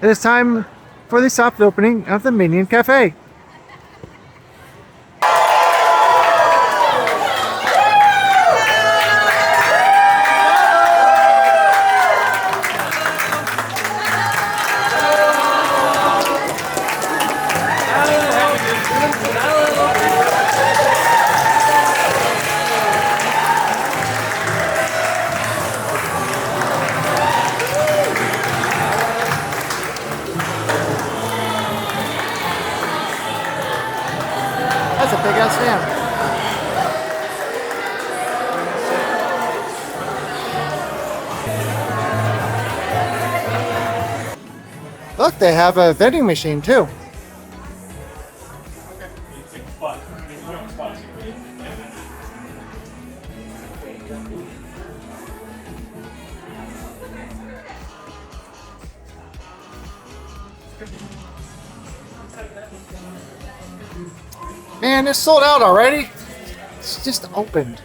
It is time for the soft opening of the Minion Cafe. That's a big ass stamp. Look, they have a vending machine too. Man, it's sold out already. It's just opened.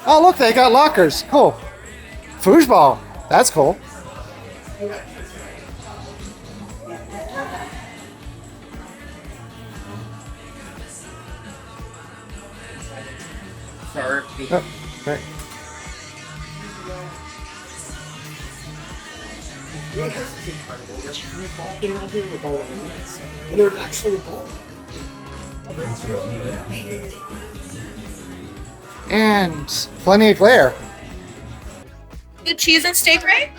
Oh, look, they got lockers. Cool. Foosball. That's cool. Sorry. Oh, right. They're actually And plenty of glare. Good cheese and steak, right?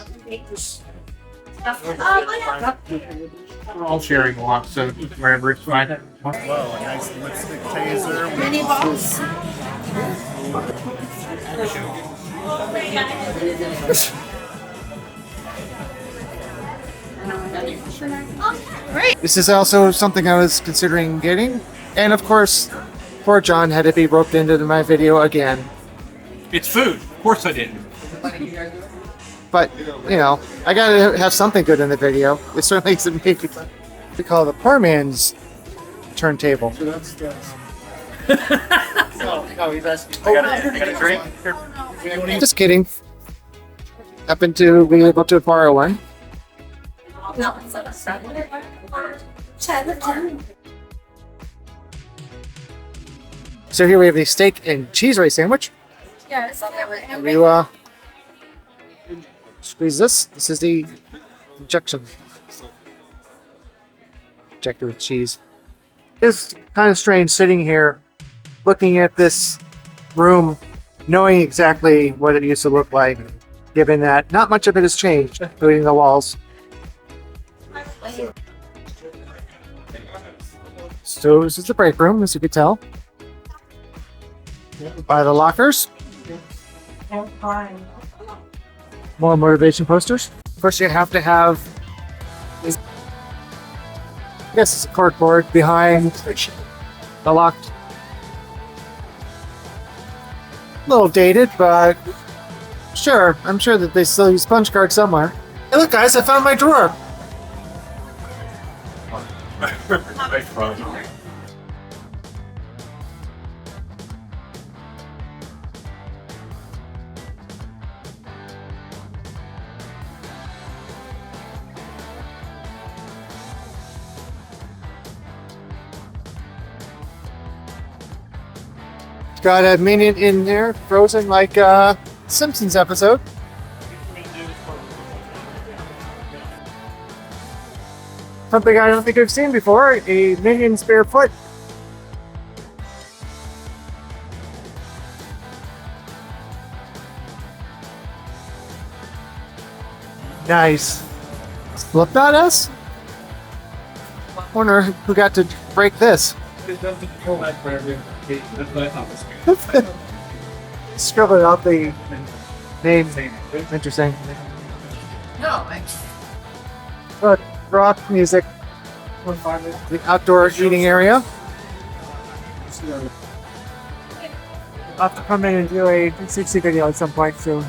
We're all sharing a lot, so wherever it's fine. Whoa, a nice lipstick taser. Mini balls. Great. This is also something I was considering getting. And of course, poor John had to be roped into my video again. It's food. Of course I didn't. But, you know, I gotta have something good in the video. It certainly isn't me. We call it the poor man's turntable. Oh, he's asking. I got a drink. Here. Just kidding. Happen to be able to borrow one. So here we have the steak and cheese rice sandwich. Yeah, it's on there with You squeeze this. This is the injection. Injector with cheese. It's kind of strange sitting here looking at this room, knowing exactly what it used to look like, given that not much of it has changed, including the walls. So this is the break room, as you could tell. By the lockers. More motivation posters. First, you have to have this, I guess it's a cardboard behind the locked. A little dated, but sure, I'm sure that they still use punch cards somewhere. Hey, look, guys, I found my drawer. Got a Minion in there, frozen like a Simpsons episode. Something I don't think I've seen before, a Minion spare foot. Nice. Look at us. Wonder who got to break this. Scribbling out the name. Interesting. No, Look, rock music. The outdoor eating area. I'll have to come in and do a 360 video at some point soon.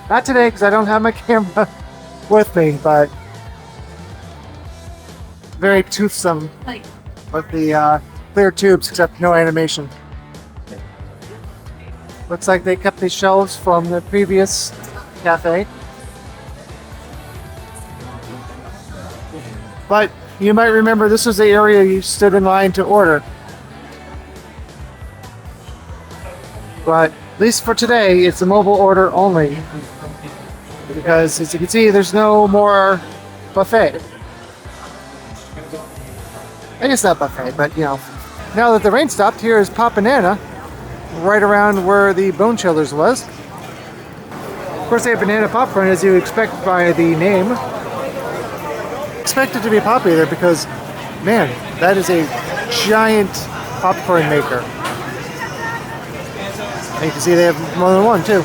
Not today because I don't have my camera with me, but very toothsome with the clear tubes except no animation. Looks like they kept these shelves from the previous cafe. But you might remember this was the area you stood in line to order. But at least for today, it's a mobile order only. Because as you can see, there's no more buffet. I guess not buffet, but you know. Now that the rain stopped, here is Pop Banana, right around where the Bone Chillers was. Of course, they have banana popcorn, as you expect by the name. Expect it to be popular because, man, that is a giant popcorn maker. And you can see they have more than one, too.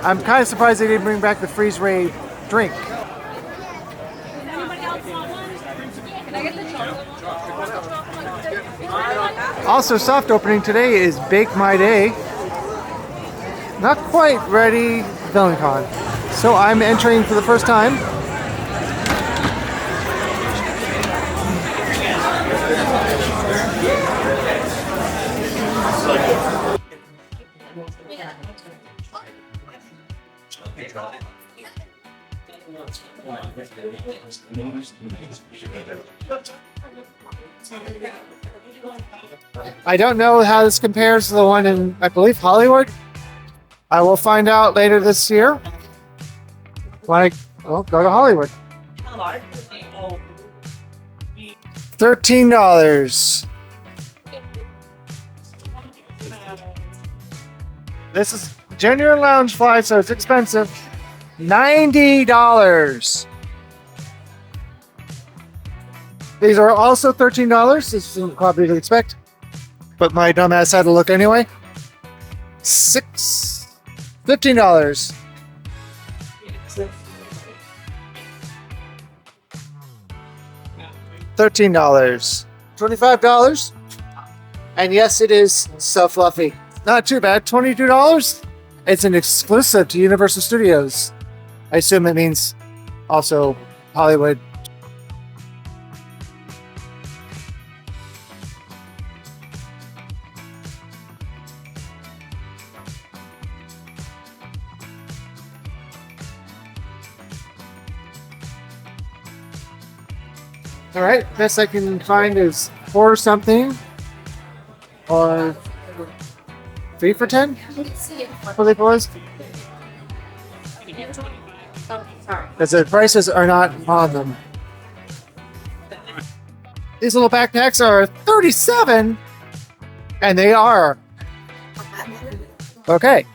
I'm kind of surprised they didn't bring back the freeze ray drink. Also, soft opening today is Bake My Day. Not quite ready, VillainCon. So I'm entering for the first time. I don't know how this compares to the one in, I believe, Hollywood. I will find out later this year. When go to Hollywood. $13. This is genuine lounge fly, so it's expensive. $90. These are also $13. This is probably to expect, but my dumbass had to look anyway. $15. $13. $25. And yes, it is so fluffy. Not too bad. $22. It's an exclusive to Universal Studios. I assume it means also Hollywood. All right, best I can find is 4 or something, or 3 for 10. I believe it was. Because the prices are not on them. These little backpacks are $37, and they are okay,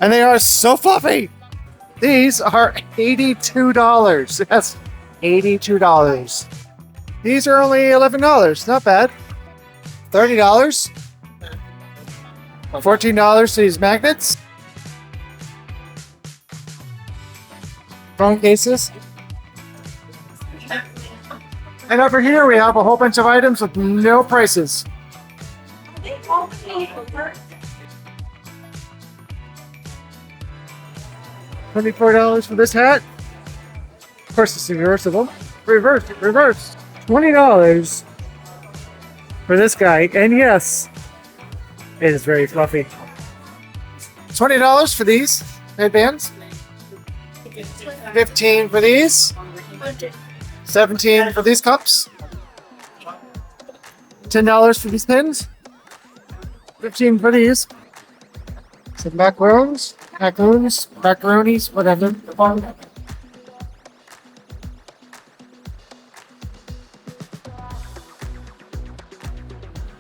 and they are so fluffy. These are $82. That's $82. These are only $11. Not bad. $30. $14 to these magnets. Phone cases. And over here we have a whole bunch of items with no prices. $24 for this hat. Of course, it's reversible. Reverse. $20 for this guy. And yes, it is very fluffy. $20 for these headbands. $15 for these. $17 for these cups. $10 for these pins. $15 for these. Some macaroons, macaronis, whatever.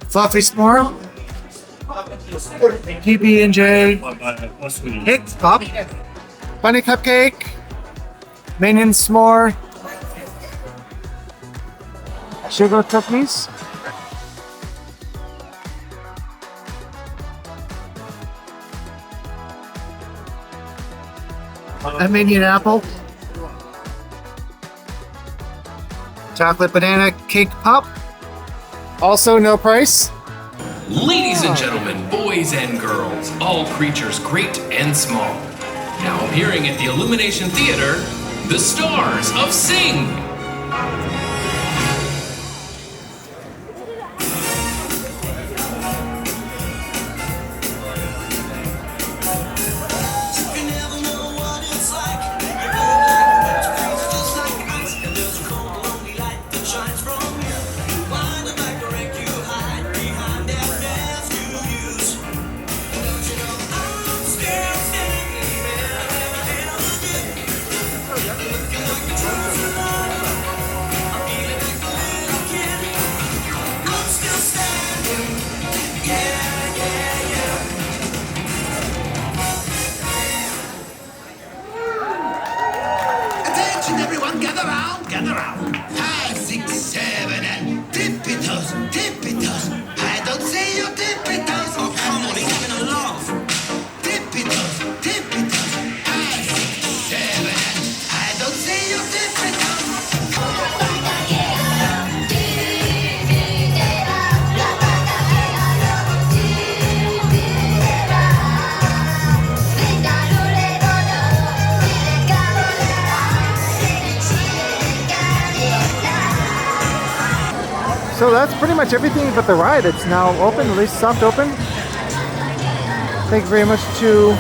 Fluffy s'more. PB&J, Hick Pop, Bunny Cupcake, Minion S'more, Sugar Cookies. A Minion Apple. Chocolate Banana Cake Pop. Also no price. Ladies and gentlemen, boys and girls, all creatures great and small. Now appearing at the Illumination Theater, the stars of Sing! Attention everyone, gather round, gather round. 5, 6, 7, and tippy toes, tippy toes. I don't see you tippy toes. Oh, come on, he's having a laugh. Tippy toes, tippy toes. 5, 6, 7, and I don't see you tippy toes. So that's pretty much everything but the ride. It's now open, at least soft open. Thank you very much to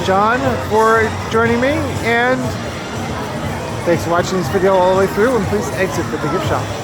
John for joining me, and thanks for watching this video all the way through, and please exit for the gift shop.